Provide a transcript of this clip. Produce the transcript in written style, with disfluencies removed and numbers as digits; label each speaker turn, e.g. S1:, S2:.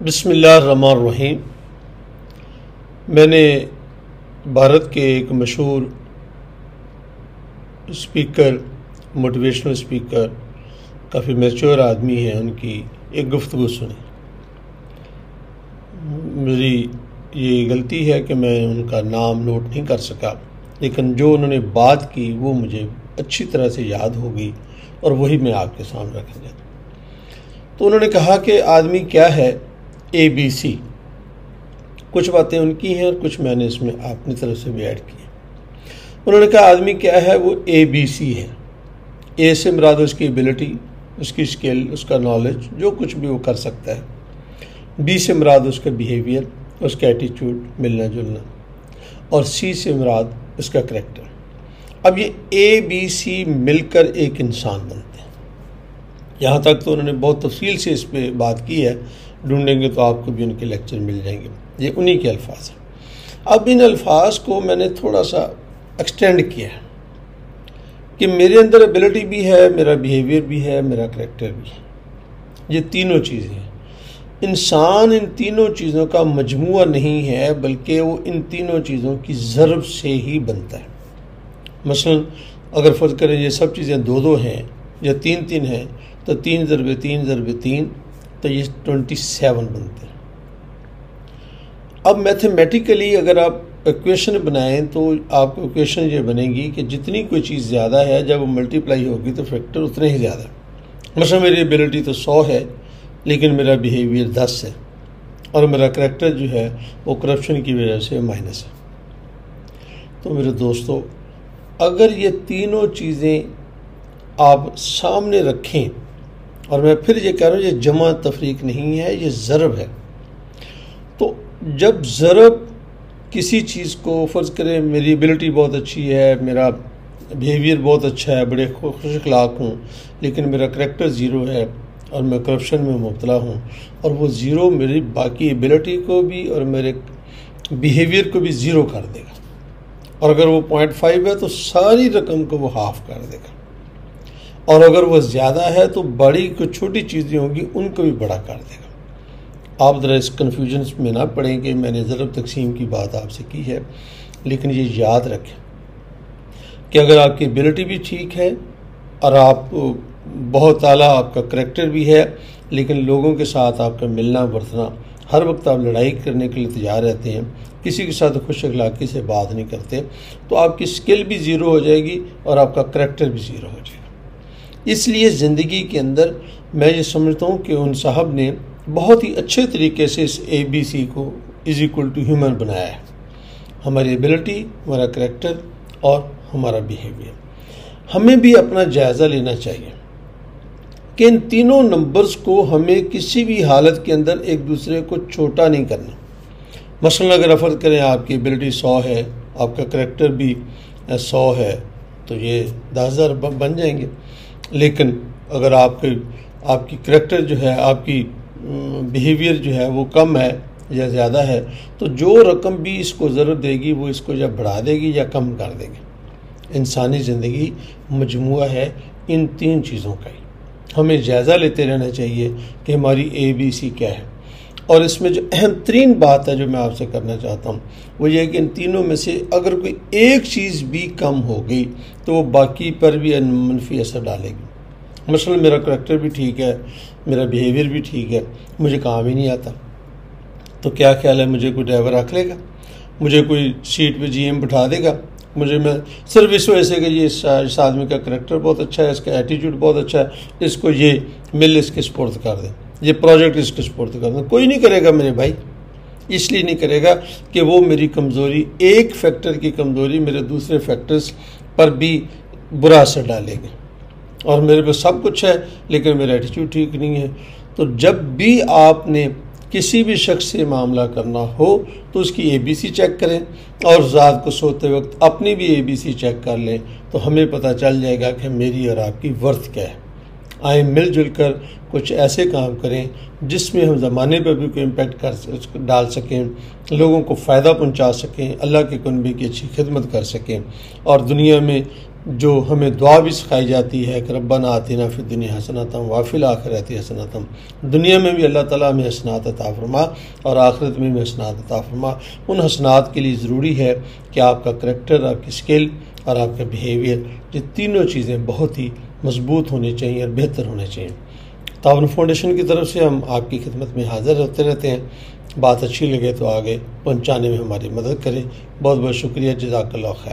S1: बिस्मिल्लाहिर्रहमानिर्रहीम। मैंने भारत के एक मशहूर स्पीकर, मोटिवेशनल स्पीकर, काफ़ी मैच्योर आदमी हैं, उनकी एक गुफ्तगू सुनी। मेरी ये गलती है कि मैं उनका नाम नोट नहीं कर सका, लेकिन जो उन्होंने बात की वो मुझे अच्छी तरह से याद हो गई और वही मैं आपके सामने रखूँगा। तो उन्होंने कहा कि आदमी क्या है, ABC। कुछ बातें उनकी हैं और कुछ मैंने इसमें अपनी तरफ से भी ऐड की है। उन्होंने कहा आदमी क्या है, वो ABC है। ए से मुराद उसकी एबिलिटी, उसकी स्किल, उसका नॉलेज, जो कुछ भी वो कर सकता है। बी से मुराद उसका बिहेवियर, उसका एटीट्यूड, मिलना जुलना, और सी से मुराद उसका करैक्टर। अब ये ABC मिलकर एक इंसान बनते हैं। यहाँ तक तो उन्होंने बहुत तफसील से इस पर बात की है, ढूंढेंगे तो आपको भी उनके लेक्चर मिल जाएंगे। ये उन्हीं के अल्फाज हैं। अब इन अल्फाज को मैंने थोड़ा सा एक्सटेंड किया है कि मेरे अंदर एबिलिटी भी है, मेरा बिहेवियर भी है, मेरा करैक्टर भी है। ये तीनों चीज़ें हैं। इंसान इन तीनों चीज़ों का मजमुआ नहीं है, बल्कि वो इन तीनों चीज़ों की ज़रब से ही बनता है। मसलन अगर फ़र्ज़ करें ये सब चीज़ें दो दो हैं या तीन तीन हैं, तो 3 ज़रबे 3 ज़रबे 3, तो ये 27 बनते हैं। अब मैथमेटिकली अगर आप इक्वेशन बनाएं तो आपको इक्वेशन ये बनेगी कि जितनी कोई चीज़ ज़्यादा है, जब वो मल्टीप्लाई होगी तो फैक्टर उतने ही ज़्यादा है। मसलन मेरी एबिलिटी तो 100 है, लेकिन मेरा बिहेवियर 10 है, और मेरा करैक्टर जो है वो करप्शन की वजह से माइनस है। तो मेरे दोस्तों, अगर ये तीनों चीज़ें आप सामने रखें, और मैं फिर ये कह रहा हूँ, ये जमा तफरीक नहीं है, ये ज़रब है। तो जब ज़रब किसी चीज़ को, फ़र्ज़ करें मेरी एबिलिटी बहुत अच्छी है, मेरा बिहेवियर बहुत अच्छा है, बड़े खुश अखलाक हूँ, लेकिन मेरा करैक्टर ज़ीरो है और मैं करप्शन में मुब्तला हूँ, और वो ज़ीरो मेरी बाकी एबिलिटी को भी और मेरे बिहेवियर को भी ज़ीरो कर देगा। और अगर वो 0.5 है तो सारी रकम को वो हाफ़ कर देगा, और अगर वो ज़्यादा है तो बड़ी कुछ छोटी चीज़ें होंगी उनको भी बड़ा कर देगा। आप ज़रा इस कन्फ्यूजन में ना पड़ें कि मैंने ज़रब तकसीम की बात आपसे की है, लेकिन ये याद रखें कि अगर आपकी एबिलिटी भी ठीक है और आप बहुत आला आपका करैक्टर भी है, लेकिन लोगों के साथ आपका मिलना वर्तना, हर वक्त आप लड़ाई करने के लिए तैयार रहते हैं, किसी के साथ खुश अखलाकी से बात नहीं करते, तो आपकी स्किल भी ज़ीरो हो जाएगी और आपका करैक्टर भी ज़ीरो हो जाएगा। इसलिए ज़िंदगी के अंदर मैं ये समझता हूँ कि उन साहब ने बहुत ही अच्छे तरीके से इस ABC को = ह्यूमन बनाया है। हमारी एबिलिटी, हमारा करैक्टर और हमारा बिहेवियर। हमें भी अपना जायज़ा लेना चाहिए कि इन तीनों नंबर्स को हमें किसी भी हालत के अंदर एक दूसरे को छोटा नहीं करना। मसलन अगर फ़र्ज़ करें आपकी एबिलिटी 100 है, आपका करैक्टर भी 100 है, तो ये 10,000 बन जाएंगे। लेकिन अगर आपकी करैक्टर जो है, आपकी बिहेवियर जो है वो कम है या ज़्यादा है, तो जो रकम भी इसको ज़रूरत देगी वो इसको या बढ़ा देगी या कम कर देगी। इंसानी ज़िंदगी मजमुआ है इन तीन चीज़ों का ही। हमें जायज़ा लेते रहना चाहिए कि हमारी ABC क्या है। और इसमें जो अहम तरीन बात है जो मैं आपसे करना चाहता हूँ वो ये है कि इन तीनों में से अगर कोई एक चीज़ भी कम हो गई तो वो बाकी पर भी मनफी असर डालेगी। मसलन मेरा करैक्टर भी ठीक है, मेरा बिहेवियर भी ठीक है, मुझे काम ही नहीं आता, तो क्या ख्याल है, मुझे कोई ड्राइवर रख लेगा, मुझे कोई सीट पे GM बिठा देगा, मैं सिर्फ इस वजह से कि ये इस आदमी का करैक्टर बहुत अच्छा है, इसका एटीट्यूड बहुत अच्छा है, इसको ये मिल इसके स्पोर्ट कर दें, ये प्रोजेक्ट इसको स्पोर्ट कर दें। कोई नहीं करेगा मेरे भाई। इसलिए नहीं करेगा कि वो मेरी कमज़ोरी, एक फैक्टर की कमज़ोरी मेरे दूसरे फैक्टर्स पर भी बुरा असर डालेगी। और मेरे पे सब कुछ है लेकिन मेरा एटीट्यूड ठीक नहीं है। तो जब भी आपने किसी भी शख्स से मामला करना हो तो उसकी ABC चेक करें, और रात को सोते वक्त अपनी भी ABC चेक कर लें, तो हमें पता चल जाएगा कि मेरी और आपकी वर्थ क्या है। आए मिलजुल कर कुछ ऐसे काम करें जिसमें हम ज़माने पर भी कोई इम्पेक्ट डाल सकें, लोगों को फ़ायदा पहुंचा सकें, अल्लाह के कुनबे की अच्छी खिदमत कर सकें, और दुनिया में जो हमें दुआ भी सिखाई जाती है कि रब्बना आतिना फिद दुनिया हसनतम व फिल आखिरति हसनतम, दुनिया में भी अल्लाह ताला हमें हसनात अता फरमा और आखिरत में भी हसनात अता फरमा। उन हसनात के लिए ज़रूरी है कि आपका करैक्टर, आपकी स्किल और आपका बिहेवियर, ये तीनों चीज़ें बहुत ही मजबूत होनी चाहिए और बेहतर होने चाहिए। तावन फाउंडेशन की तरफ से हम आपकी खिदमत में हाज़िर होते रहते हैं। बात अच्छी लगे तो आगे पहुँचाने में हमारी मदद करें। बहुत बहुत शुक्रिया। जज़ाकल्लाह खैर।